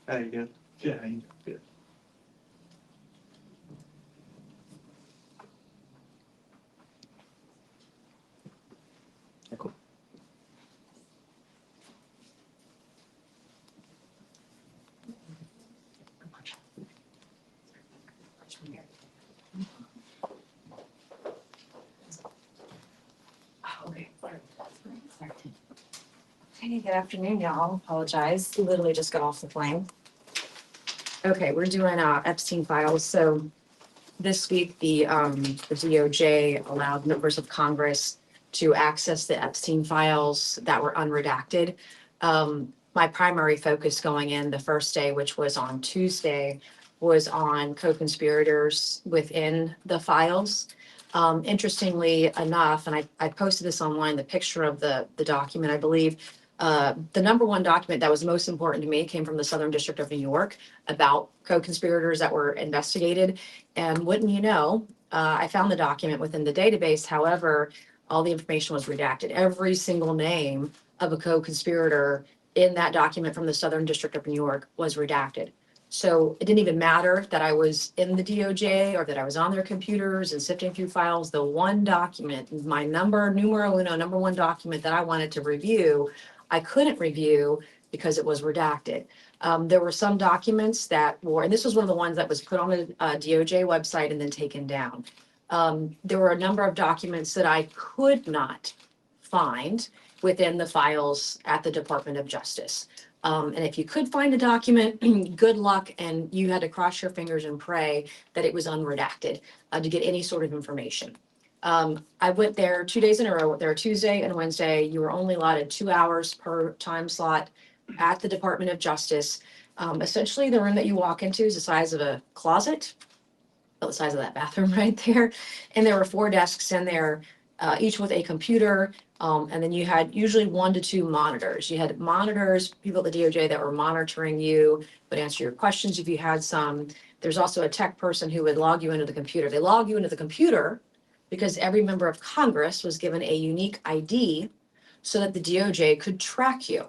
How you good? Yeah, how you good? Cool. Hey, good afternoon, y'all. Apologize. Literally just got off the plane. Okay, we're doing Epstein files. So this week, the DOJ allowed members of Congress to access the Epstein files that were unredacted. My primary focus going in the first day, which was on Tuesday, was on co-conspirators within the files. Interestingly enough, and I posted this online, the picture of the document, I believe, the number one document that was most important to me came from the Southern District of New York about co-conspirators that were investigated. And wouldn't you know, I found the document within the database. However, all the information was redacted. Every single name of a co-conspirator in that document from the Southern District of New York was redacted. So it didn't even matter that I was in the DOJ or that I was on their computers and sifting through files. The one document, my numero uno, number one document that I wanted to review, I couldn't review because it was redacted. There were some documents that were, and this was one of the ones that was put on the DOJ website and then taken down. There were a number of documents that I could not find within the files at the Department of Justice. And if you could find a document, good luck, and you had to cross your fingers and pray that it was unredacted to get any sort of information. I went there 2 days in a row. There Tuesday and Wednesday. You were only allotted 2 hours per time slot at the Department of Justice. Essentially, the room that you walk into is the size of a closet, about the size of that bathroom right there. And there were 4 desks in there, each with a computer. And then you had usually 1 to 2 monitors. You had monitors, people at the DOJ that were monitoring you, would answer your questions if you had some. There's also a tech person who would log you into the computer. They log you into the computer because every member of Congress was given a unique ID so that the DOJ could track you.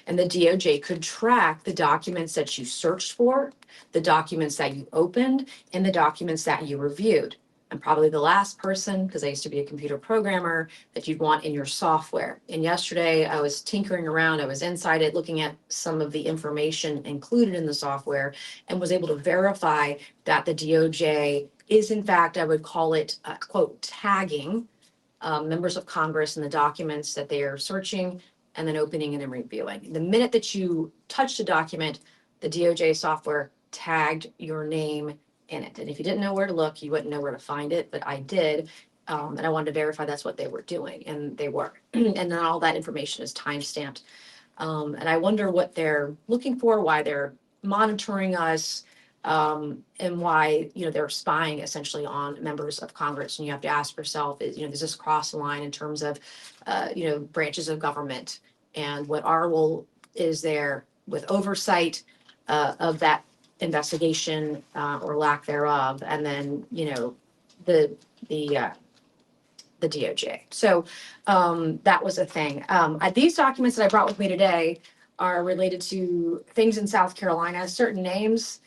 And the DOJ could track the documents that you searched for, the documents that you opened, and the documents that you reviewed. I'm probably the last person, because I used to be a computer programmer, that you'd want in your software. And yesterday I was tinkering around, I was inside it, looking at some of the information included in the software, and was able to verify that the DOJ is, in fact, I would call it, quote, tagging members of Congress and the documents that they are searching and then opening and then reviewing. The minute that you touched a document, the DOJ software tagged your name in it. And if you didn't know where to look, you wouldn't know where to find it, but I did. And I wanted to verify that's what they were doing, and they were. And then all that information is timestamped. And I wonder what they're looking for, why they're monitoring us, and why, they're spying essentially on members of Congress. And you have to ask yourself, does this cross the line in terms of, branches of government, and what our role is there with oversight of that investigation or lack thereof, and then, the DOJ. So that was a thing. These documents that I brought with me today are related to things in South Carolina, certain names.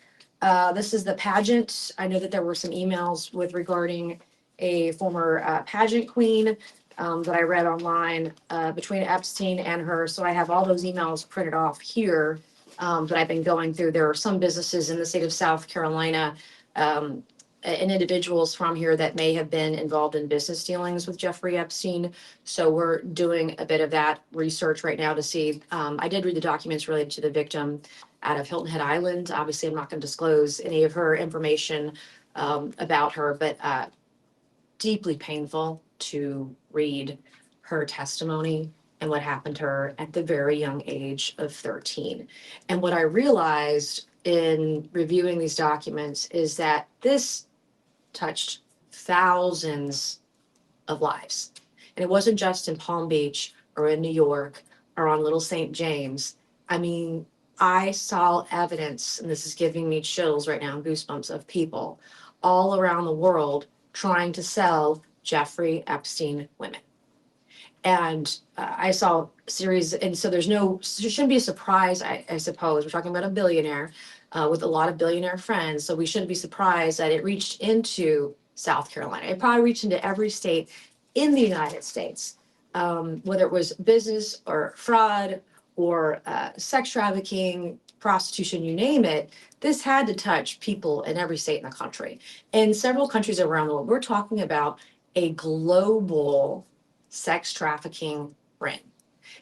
This is the pageant. I know that there were some emails with regarding a former pageant queen that I read online between Epstein and her. So I have all those emails printed off here that I've been going through. There are some businesses in the state of South Carolina and individuals from here that may have been involved in business dealings with Jeffrey Epstein. So we're doing a bit of that research right now to see. I did read the documents related to the victim out of Hilton Head Island. Obviously, I'm not going to disclose any of her information about her, but deeply painful to read her testimony and what happened to her at the very young age of 13. And what I realized in reviewing these documents is that this touched thousands of lives. And it wasn't just in Palm Beach or in New York or on Little St. James. I mean, I saw evidence, and this is giving me chills right now, goosebumps, of people all around the world trying to sell Jeffrey Epstein women. And I saw a series, and so there shouldn't be a surprise, I suppose. We're talking about a billionaire with a lot of billionaire friends. So we shouldn't be surprised that it reached into South Carolina. It probably reached into every state in the United States, whether it was business or fraud or sex trafficking, prostitution, you name it. This had to touch people in every state in the country. In several countries around the world, we're talking about a global sex trafficking ring.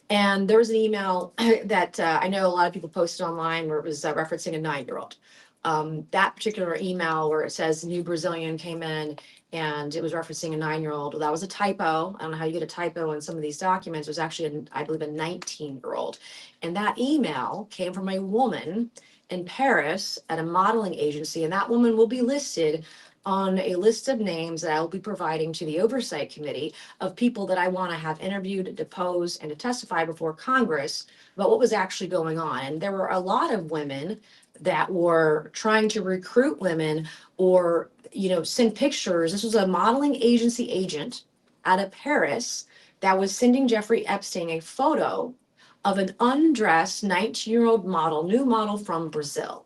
And there was an email that I know a lot of people posted online where it was referencing a 9-year-old. That particular email where it says new Brazilian came in and it was referencing a 9-year-old. Well, that was a typo. I don't know how you get a typo in some of these documents. It was actually, I believe, a 19-year-old. And that email came from a woman in Paris at a modeling agency. And that woman will be listed on a list of names that I will be providing to the oversight committee of people that I want to have interviewed, deposed, and to testify before Congress about what was actually going on. And there were a lot of women that were trying to recruit women or, send pictures. This was a modeling agency agent out of Paris that was sending Jeffrey Epstein a photo of an undressed 19-year-old model, new model from Brazil.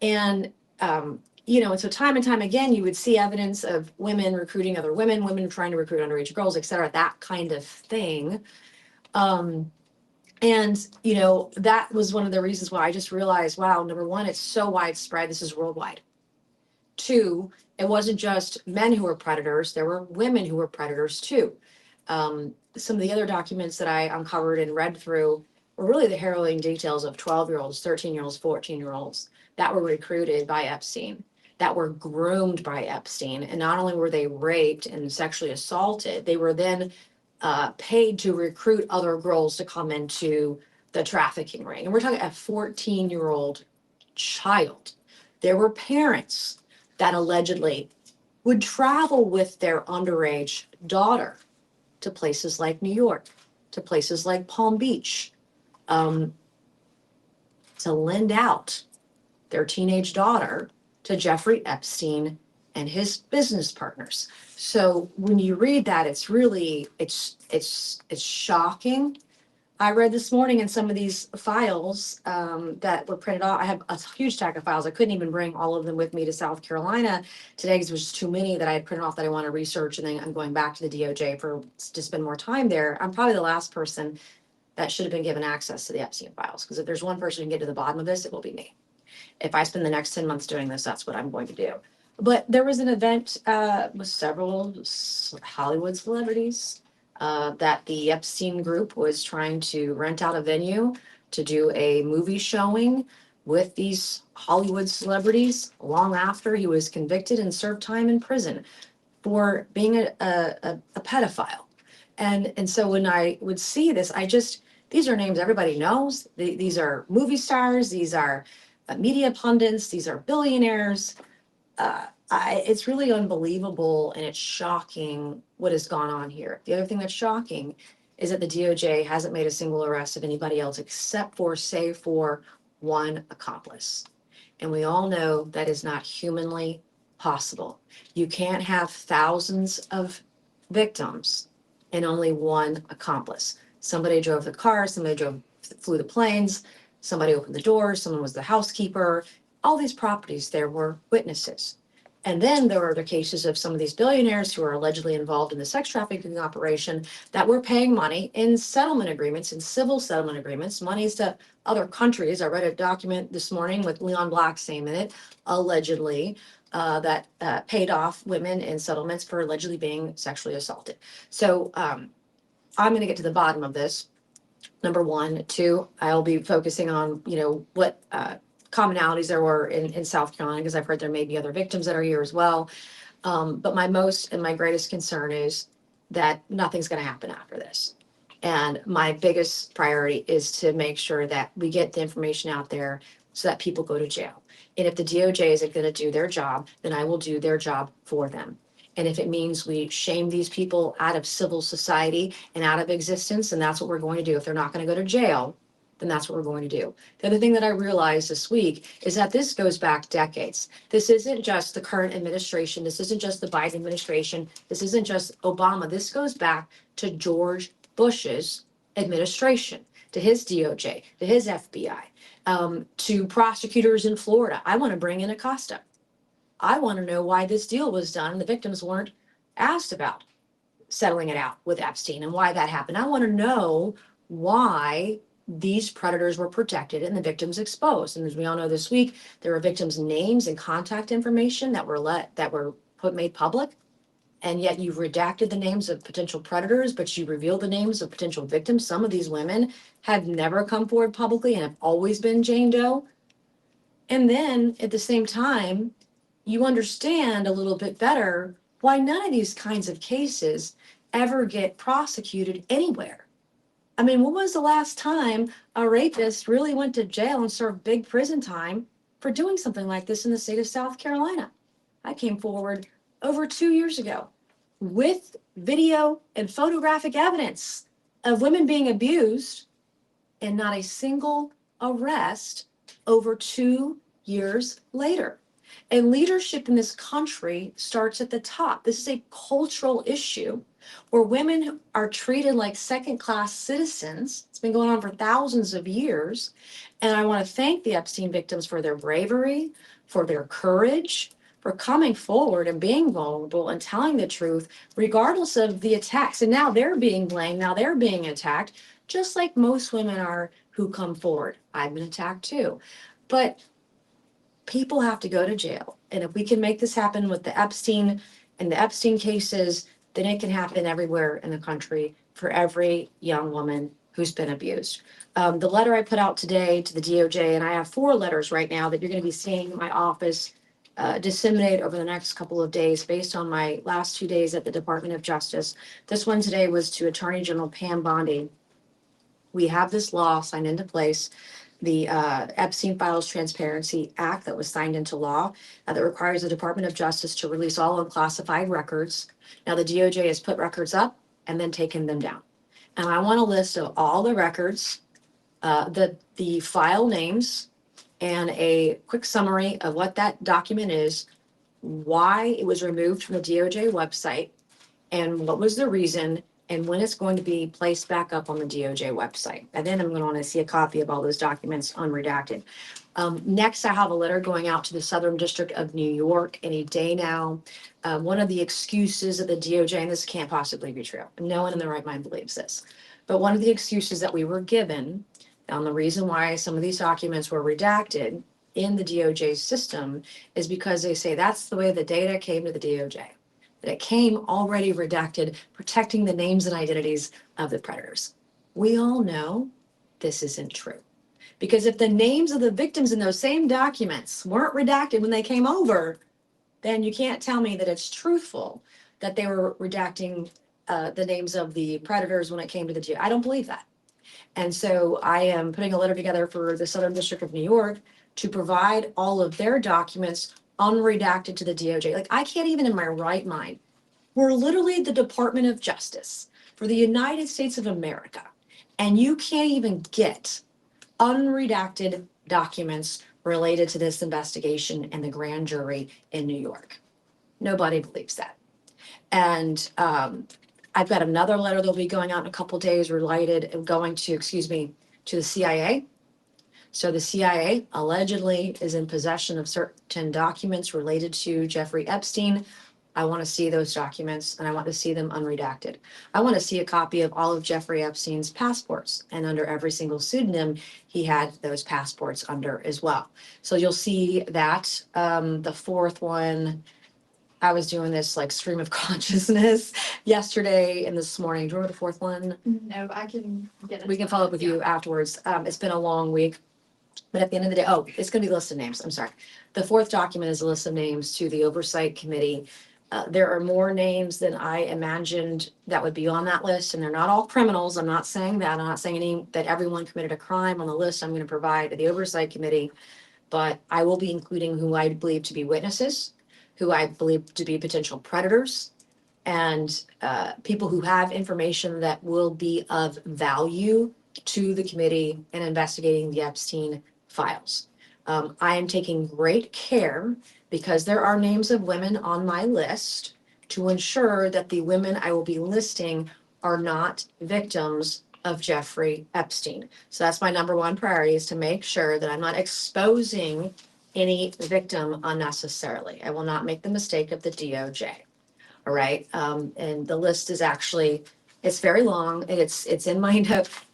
And, and so time and time again, you would see evidence of women recruiting other women, women trying to recruit underage girls, et cetera, that kind of thing. That was one of the reasons why I just realized, wow, number one, it's so widespread. This is worldwide. Two, it wasn't just men who were predators. There were women who were predators too. Some of the other documents that I uncovered and read through were really the harrowing details of 12-year-olds, 13-year-olds, 14-year-olds that were recruited by Epstein, that were groomed by Epstein. And not only were they raped and sexually assaulted, they were then paid to recruit other girls to come into the trafficking ring. And we're talking a 14-year-old child. There were parents that allegedly would travel with their underage daughter to places like New York, to places like Palm Beach, to lend out their teenage daughter to Jeffrey Epstein and his business partners. So when you read that, it's really, it's shocking. I read this morning in some of these files that were printed off. I have a huge stack of files. I couldn't even bring all of them with me to South Carolina today because there was just too many that I had printed off that I want to research. And then I'm going back to the DOJ to spend more time there. I'm probably the last person that should have been given access to the Epstein files, because if there's one person who can get to the bottom of this, it will be me. If I spend the next 10 months doing this, that's what I'm going to do. But there was an event with several Hollywood celebrities that the Epstein group was trying to rent out a venue to do a movie showing with these Hollywood celebrities long after he was convicted and served time in prison for being a pedophile. And so when I would see this, these are names everybody knows. These are movie stars. These are media pundits. These are billionaires. It's really unbelievable, and it's shocking what has gone on here. The other thing that's shocking is that the DOJ hasn't made a single arrest of anybody else except for, save for, one accomplice. And we all know that is not humanly possible. You can't have thousands of victims and only one accomplice. Somebody drove the car, flew the planes, somebody opened the doors, someone was the housekeeper. All these properties, there were witnesses. And then there were the cases of some of these billionaires who are allegedly involved in the sex trafficking operation that were paying money in settlement agreements, in civil settlement agreements, monies to other countries. I read a document this morning with Leon Black's name in it, allegedly, that paid off women in settlements for allegedly being sexually assaulted. So I'm going to get to the bottom of this. Number one. Two, I'll be focusing on, what commonalities there were in South Carolina, because I've heard there may be other victims that are here as well. But my most and my greatest concern is that nothing's going to happen after this. And my biggest priority is to make sure that we get the information out there so that people go to jail. And if the DOJ isn't going to do their job, then I will do their job for them. And if it means we shame these people out of civil society and out of existence, then that's what we're going to do. If they're not going to go to jail, then that's what we're going to do. The other thing that I realized this week is that this goes back decades. This isn't just the current administration. This isn't just the Biden administration. This isn't just Obama. This goes back to George Bush's administration, to his DOJ, to his FBI, to prosecutors in Florida. I want to bring in Acosta. I want to know why this deal was done. The victims weren't asked about settling it out with Epstein and why that happened. I want to know why these predators were protected and the victims exposed. And as we all know this week, there were victims' names and contact information that were made public. And yet you've redacted the names of potential predators, but you reveal the names of potential victims. Some of these women have never come forward publicly and have always been Jane Doe. And then at the same time, you understand a little bit better why none of these kinds of cases ever get prosecuted anywhere. I mean, when was the last time a rapist really went to jail and served big prison time for doing something like this in the state of South Carolina? I came forward over 2 years ago with video and photographic evidence of women being abused and not a single arrest over 2 years later. And leadership in this country starts at the top. This is a cultural issue where women are treated like second-class citizens. It's been going on for thousands of years. And I want to thank the Epstein victims for their bravery, for their courage, for coming forward and being vulnerable and telling the truth, regardless of the attacks. And now they're being blamed, now they're being attacked, just like most women are who come forward. I've been attacked too. But people have to go to jail. And if we can make this happen with the Epstein and the Epstein cases, then it can happen everywhere in the country for every young woman who's been abused. The letter I put out today to the DOJ, and I have 4 letters right now that you're going to be seeing in my office disseminate over the next couple of days based on my last 2 days at the Department of Justice. This one today was to Attorney General Pam Bondi. We have this law signed into place, the Epstein Files Transparency Act that was signed into law that requires the Department of Justice to release all unclassified records. Now, the DOJ has put records up and then taken them down. And I want a list of all the records, the file names, and a quick summary of what that document is, why it was removed from the DOJ website, and what was the reason, and when it's going to be placed back up on the DOJ website. And then I'm going to want to see a copy of all those documents unredacted. Next, I have a letter going out to the Southern District of New York any day now. One of the excuses of the DOJ, and this can't possibly be true, no one in their right mind believes this, but one of the excuses that we were given on the reason why some of these documents were redacted in the DOJ system is because they say that's the way the data came to the DOJ. That it came already redacted, protecting the names and identities of the predators. We all know this isn't true. Because if the names of the victims in those same documents weren't redacted when they came over, then you can't tell me that it's truthful that they were redacting the names of the predators when it came to the DOJ. I don't believe that. And so I am putting a letter together for the Southern District of New York to provide all of their documents unredacted to the DOJ. Like, I can't even in my right mind. We're literally the Department of Justice for the United States of America. And you can't even get unredacted documents related to this investigation and the grand jury in New York. Nobody believes that. And I've got another letter that'll be going out in a couple days related and going to, to the CIA. So the CIA allegedly is in possession of certain documents related to Jeffrey Epstein. I want to see those documents and I want to see them unredacted. I want to see a copy of all of Jeffrey Epstein's passports, and under every single pseudonym, he had those passports under as well. So you'll see that. The 4th one, I was doing this like stream of consciousness yesterday and this morning. Do you remember the 4th one? No, I can get it. We can follow up with you afterwards. It's been a long week. But at the end of the day, it's going to be a list of names. I'm sorry. The 4th document is a list of names to the Oversight Committee There are more names than I imagined that would be on that list, and they're not all criminals. I'm not saying that. I'm not saying that everyone committed a crime on the list I'm going to provide to the Oversight Committee, but I will be including who I believe to be witnesses, who I believe to be potential predators, and people who have information that will be of value to the committee in investigating the Epstein files. I am taking great care, because there are names of women on my list, to ensure that the women I will be listing are not victims of Jeffrey Epstein. So that's my number one priority, is to make sure that I'm not exposing any victim unnecessarily. I will not make the mistake of the DOJ. All right, and the list is actually, it's very long, and it's in my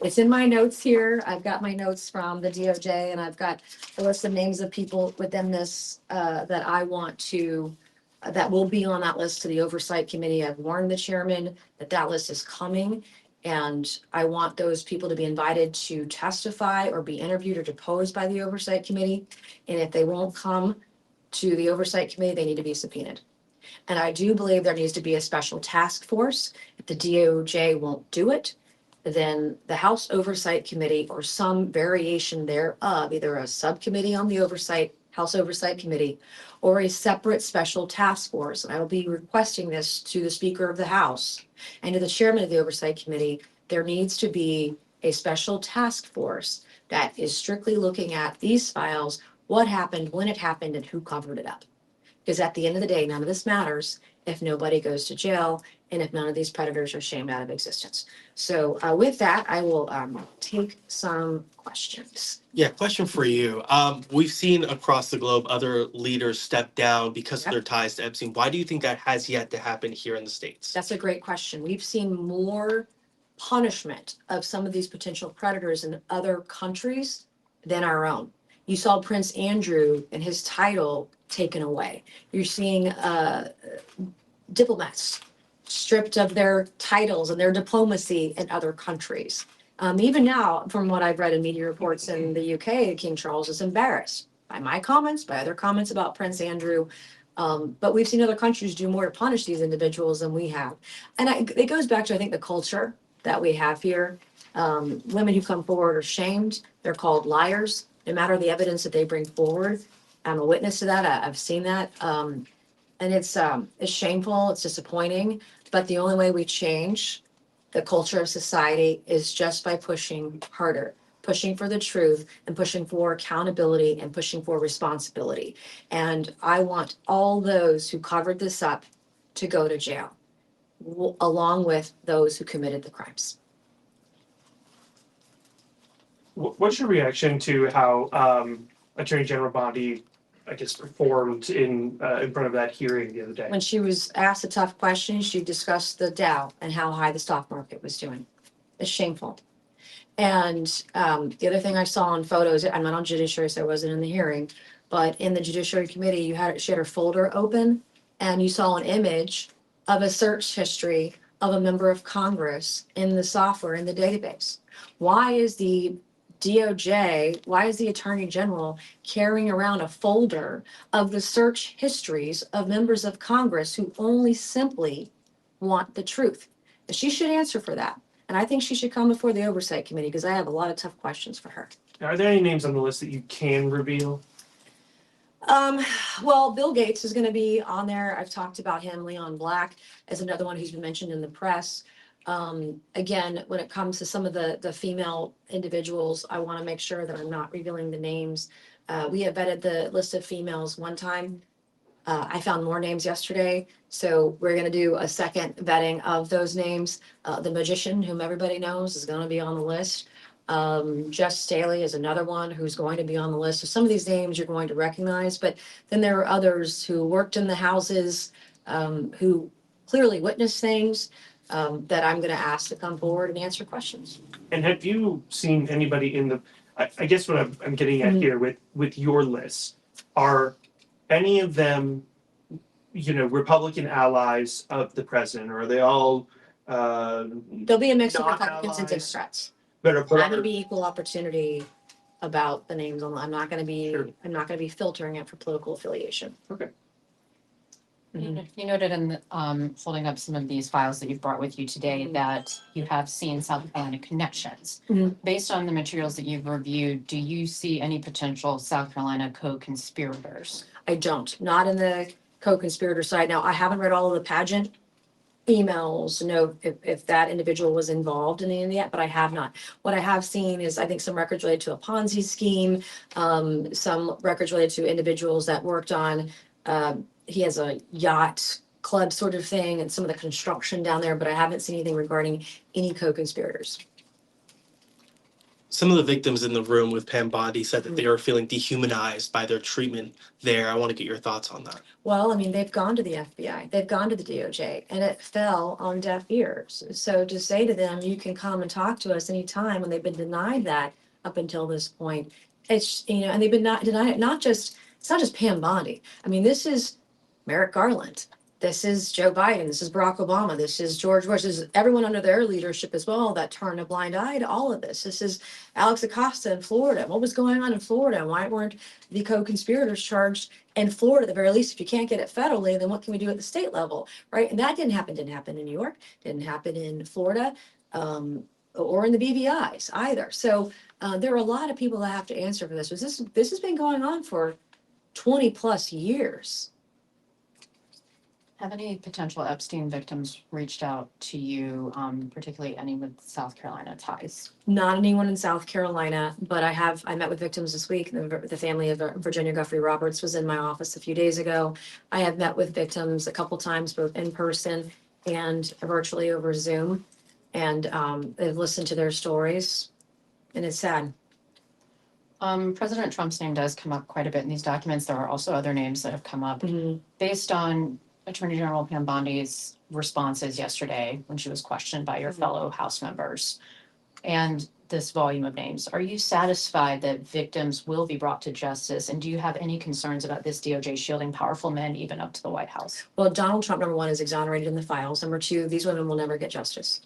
it's in my notes here. I've got my notes from the DOJ, and I've got a list of names of people within this, that I want to, that will be on that list to the Oversight Committee. I've warned the chairman that that list is coming, and I want those people to be invited to testify or be interviewed or deposed by the Oversight Committee. And if they won't come to the Oversight Committee, they need to be subpoenaed. And I do believe there needs to be a special task force. If the DOJ won't do it, then the House Oversight Committee, or some variation thereof, either a subcommittee on the House Oversight Committee, or a separate special task force. And I will be requesting this to the Speaker of the House and to the Chairman of the Oversight Committee. There needs to be a special task force that is strictly looking at these files, what happened, when it happened, and who covered it up. Because at the end of the day, none of this matters if nobody goes to jail and if none of these predators are shamed out of existence. So with that, I will take some questions. Yeah, question for you. We've seen across the globe other leaders step down because of their ties to Epstein. Why do you think that has yet to happen here in the States? That's a great question. We've seen more punishment of some of these potential predators in other countries than our own. You saw Prince Andrew and his title taken away. You're seeing diplomats stripped of their titles and their diplomacy in other countries. Even now, from what I've read in media reports in the UK, King Charles is embarrassed by my comments, by other comments about Prince Andrew. But we've seen other countries do more to punish these individuals than we have. And it goes back to, I think, the culture that we have here. Women who come forward are shamed. They're called liars, no matter the evidence that they bring forward. I'm a witness to that. I've seen that. And it's shameful. It's disappointing. But the only way we change the culture of society is just by pushing harder, pushing for the truth, and pushing for accountability, and pushing for responsibility. And I want all those who covered this up to go to jail, along with those who committed the crimes. What's your reaction to how Attorney General Bondi, I guess, performed in front of that hearing the other day? When she was asked a tough question, she discussed the Dow and how high the stock market was doing. It's shameful. And the other thing I saw on photos, I'm not on judiciary, so I wasn't in the hearing, but in the Judiciary Committee, she had her folder open, and you saw an image of a search history of a member of Congress in the software, in the database. Why is the DOJ, why is the Attorney General carrying around a folder of the search histories of members of Congress who only simply want the truth? She should answer for that. And I think she should come before the Oversight Committee, because I have a lot of tough questions for her. Are there any names on the list that you can reveal? Well, Bill Gates is going to be on there. I've talked about him. Leon Black is another one who's been mentioned in the press. Again, when it comes to some of the female individuals, I want to make sure that I'm not revealing the names. We have vetted the list of females one time. I found more names yesterday, so we're going to do a second vetting of those names. The magician, whom everybody knows, is going to be on the list. Jess Staley is another one who's going to be on the list. So some of these names you're going to recognize, but then there are others who worked in the houses, who clearly witnessed things, that I'm going to ask to come forward and answer questions. And have you seen anybody in the? I guess what I'm getting at here with your list, are any of them, Republican allies of the president, or are they all? There'll be a mix of Not Republicans and allies. Democrats. That are I'm going to be equal opportunity about the names. I'm not going to be. Sure. I'm not going to be filtering it for political affiliation. Okay. Mhm. You noted in the, holding up some of these files that you've brought with you today that you have seen South Carolina connections. Mhm. Based on the materials that you've reviewed, do you see any potential South Carolina co-conspirators? I don't, not in the co-conspirator side. Now, I haven't read all of the pageant emails to know if that individual was involved in any of that, but I have not. What I have seen is, I think, some records related to a Ponzi scheme, some records related to individuals that worked on, he has a yacht club sort of thing and some of the construction down there, but I haven't seen anything regarding any co-conspirators. Some of the victims in the room with Pam Bondi said that they are feeling dehumanized by their treatment there. I want to get your thoughts on that. Well, I mean, they've gone to the FBI, they've gone to the DOJ, and it fell on deaf ears. So to say to them, you can come and talk to us anytime when they've been denied that up until this point, it's, and they've been not denied it, it's not just Pam Bondi. I mean, this is Merrick Garland. This is Joe Biden. This is Barack Obama. This is George Bush. This is everyone under their leadership as well that turned a blind eye to all of this. This is Alex Acosta in Florida. What was going on in Florida? Why weren't the co-conspirators charged in Florida? At the very least, if you can't get it federally, then what can we do at the state level, right? And that didn't happen. Didn't happen in New York. Didn't happen in Florida, or in the BVI's either. So there are a lot of people that have to answer for this. This has been going on for 20 plus years. Have any potential Epstein victims reached out to you, particularly any with South Carolina ties? Not anyone in South Carolina, but I met with victims this week. The family of Virginia Guffrey Roberts was in my office a few days ago. I have met with victims a couple times, both in person and virtually over Zoom. And they've listened to their stories, and it's sad. President Trump's name does come up quite a bit in these documents. There are also other names that have come up. Based on Attorney General Pam Bondi's responses yesterday when she was questioned by your fellow House members and this volume of names, are you satisfied that victims will be brought to justice? And do you have any concerns about this DOJ shielding powerful men even up to the White House? Well, Donald Trump, number one, is exonerated in the files. Number two, these women will never get justice.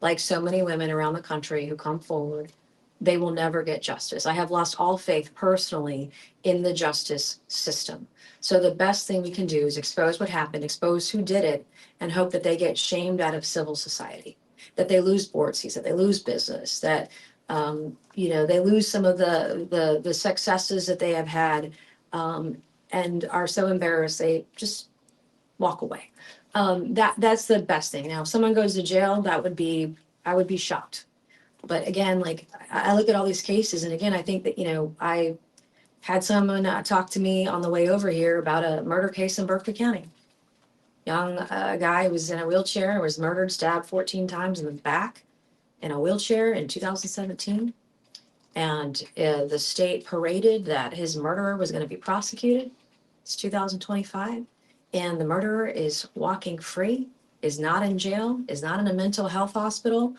Like so many women around the country who come forward, they will never get justice. I have lost all faith personally in the justice system. So the best thing we can do is expose what happened, expose who did it, and hope that they get shamed out of civil society, that they lose board seats, that they lose business, that they lose some of the successes that they have had, and are so embarrassed they just walk away. That's the best thing. Now, if someone goes to jail, I would be shocked. But again, like I look at all these cases, and again, I think that, I had someone talk to me on the way over here about a murder case in Berkeley County. Young guy was in a wheelchair, was murdered, stabbed 14 times in the back in a wheelchair in 2017. And the state paraded that his murderer was going to be prosecuted. It's 2025. And the murderer is walking free, is not in jail, is not in a mental health hospital.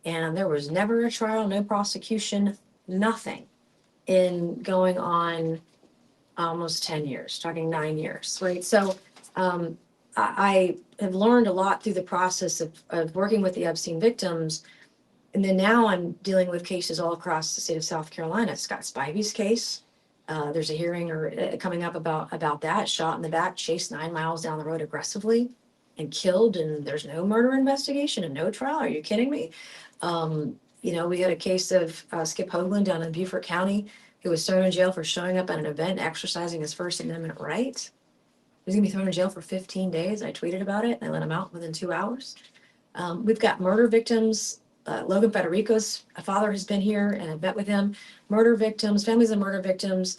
And there was never a trial, no prosecution, nothing in going on almost 10 years, talking 9 years, right? So I have learned a lot through the process of working with the Epstein victims. And then now I'm dealing with cases all across the state of South Carolina. Scott Spivey's case, there's a hearing coming up about that, shot in the back, chased 9 miles down the road aggressively and killed, and there's no murder investigation and no trial. Are you kidding me? We had a case of Skip Hoagland down in Beaufort County who was thrown in jail for showing up at an event, exercising his First Amendment right. He's gonna be thrown in jail for 15 days. I tweeted about it and I let him out within 2 hours. We've got murder victims. Logan Federico's father has been here and I've met with him. Murder victims, families of murder victims,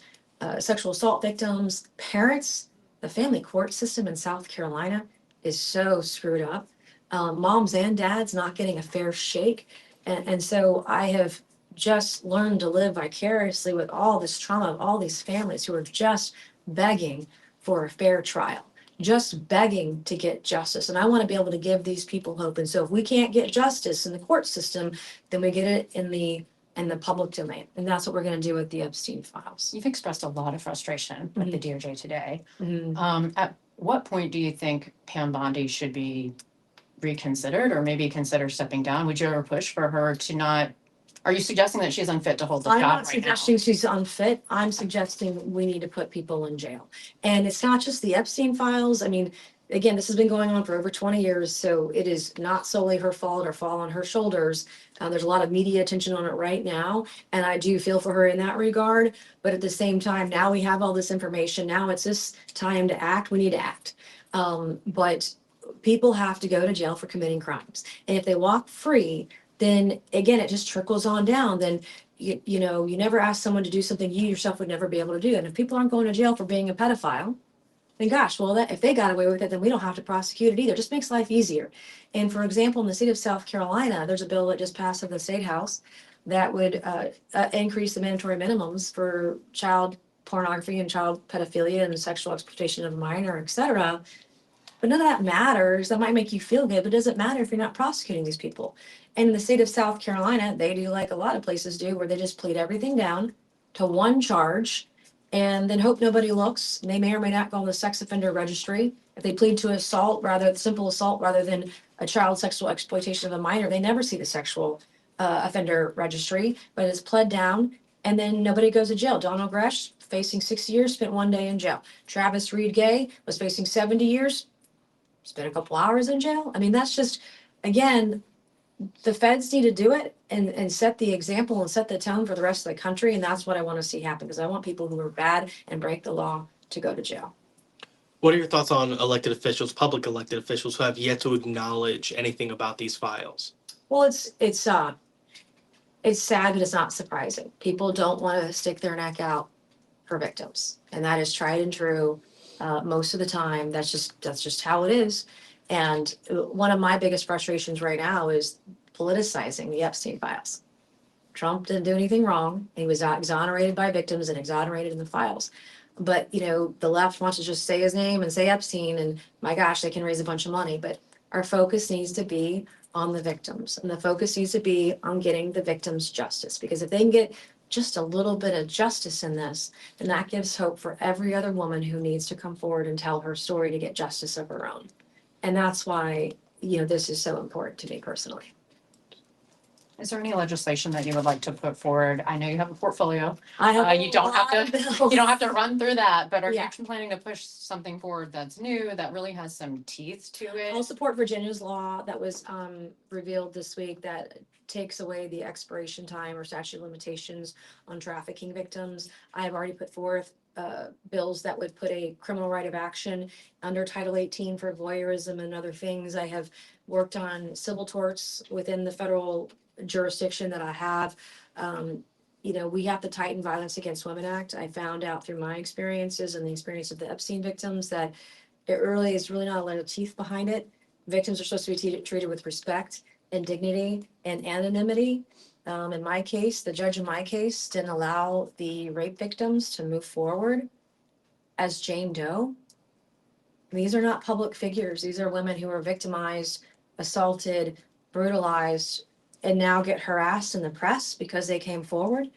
sexual assault victims, parents. The family court system in South Carolina is so screwed up. Moms and dads not getting a fair shake. And so I have just learned to live vicariously with all this trauma of all these families who are just begging for a fair trial, just begging to get justice. And I want to be able to give these people hope. And so if we can't get justice in the court system, then we get it in the public domain. And that's what we're going to do with the Epstein files. You've expressed a lot of frustration with the DOJ today. Mm-hmm. At what point do you think Pam Bondi should be reconsidered or maybe consider stepping down? Would you ever push for her to not Are you suggesting that she's unfit to hold the I'm job not right now? suggesting she's unfit. I'm suggesting we need to put people in jail. And it's not just the Epstein files. I mean, again, this has been going on for over 20 years, so it is not solely her fault or fall on her shoulders. There's a lot of media attention on it right now, and I do feel for her in that regard. But at the same time, now we have all this information. Now it's this time to act. We need to act. But people have to go to jail for committing crimes. And if they walk free, then again, it just trickles on down. Then you know, you never ask someone to do something you yourself would never be able to do. And if people aren't going to jail for being a pedophile, then gosh, well, that if they got away with it, then we don't have to prosecute it either. It just makes life easier. And for example, in the state of South Carolina, there's a bill that just passed in the state house that would increase the mandatory minimums for child pornography and child pedophilia and sexual exploitation of a minor, et cetera. But none of that matters. That might make you feel good, but it doesn't matter if you're not prosecuting these people. And in the state of South Carolina, they do like a lot of places do, where they just plead everything down to one charge and then hope nobody looks. They may or may not go on the sex offender registry. If they plead to simple assault rather than a child sexual exploitation of a minor, they never see the sexual offender registry, but it's pled down and then nobody goes to jail. Donald Gresh facing 6 years, spent 1 day in jail. Travis Reed Gay was facing 70 years, spent a couple hours in jail. I mean, that's just, again, the feds need to do it and set the example and set the tone for the rest of the country. And that's what I want to see happen, because I want people who are bad and break the law to go to jail. What are your thoughts on elected officials, public elected officials who have yet to acknowledge anything about these files? Well, it's sad, but it's not surprising. People don't want to stick their neck out for victims, and that is tried and true. Most of the time, that's just how it is. And one of my biggest frustrations right now is politicizing the Epstein files. Trump didn't do anything wrong. He was exonerated by victims and exonerated in the files. But, you know, the left wants to just say his name and say Epstein, and my gosh, they can raise a bunch of money. But our focus needs to be on the victims, and the focus needs to be on getting the victims justice. Because if they can get just a little bit of justice in this, then that gives hope for every other woman who needs to come forward and tell her story to get justice of her own. And that's why, you know, this is so important to me personally. Is there any legislation that you would like to put forward? I know you have a portfolio. I have You don't have to- bills. You don't have to run through that, but are you Yeah. planning to push something forward that's new, that really has some teeth to I'll it? support Virginia's law that was revealed this week that takes away the expiration time or statute of limitations on trafficking victims. I have already put forth bills that would put a criminal right of action under Title 18 for voyeurism and other things. I have worked on civil torts within the federal jurisdiction that I have. You know, we have the Tighten Violence Against Women Act. I found out through my experiences and the experience of the Epstein victims that it really is really not a lot of teeth behind it. Victims are supposed to be treated with respect and dignity and anonymity. In my case, the judge in my case didn't allow the rape victims to move forward as Jane Doe. These are not public figures. These are women who were victimized, assaulted, brutalized, and now get harassed in the press because they came forward.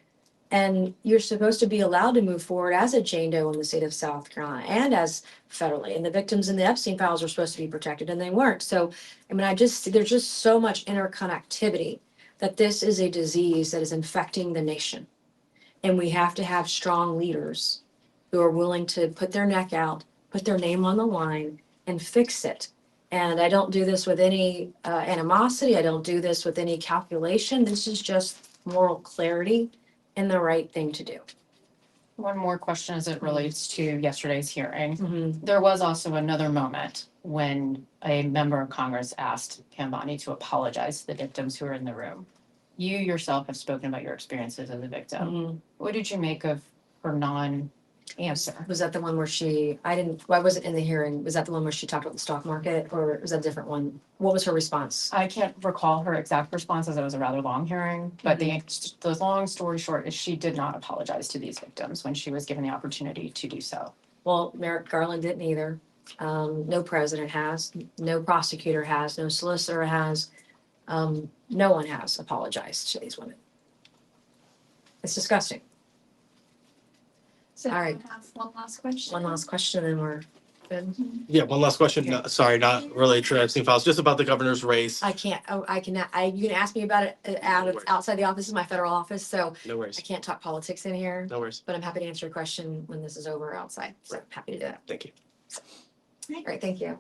And you're supposed to be allowed to move forward as a Jane Doe in the state of South Carolina and as federally. And the victims in the Epstein files are supposed to be protected, and they weren't. So, I mean, there's just so much interconnectivity that this is a disease that is infecting the nation. And we have to have strong leaders who are willing to put their neck out, put their name on the line, and fix it. And I don't do this with any animosity. I don't do this with any calculation. This is just moral clarity and the right thing to do. One more question as it relates to yesterday's hearing. Mm-hmm. There was also another moment when a member of Congress asked Pam Bondi to apologize to the victims who were in the room. You yourself have spoken about your experiences as a victim. Mm-hmm. What did you make of her non-answer? Was that the one where I wasn't in the hearing. Was that the one where she talked about the stock market, or was that a different one? What was her response? I can't recall her exact response, as it was a rather long hearing, but the long story short is she did not apologize to these victims when she was given the opportunity to do so. Well, Merrick Garland didn't either. No president has, no prosecutor has, no solicitor has. No one has apologized to these women. It's disgusting. So All right. I have one last question. One last question, and then we're Ben? Yeah, one last question. No, sorry, not related to Epstein files, just about the governor's race. I can't, you can ask me about it outside the office, is my federal office, so No I worries. can't talk politics in here. No worries. But I'm happy to answer your question when this is over outside, so happy to do that. Thank you. All right, thank you.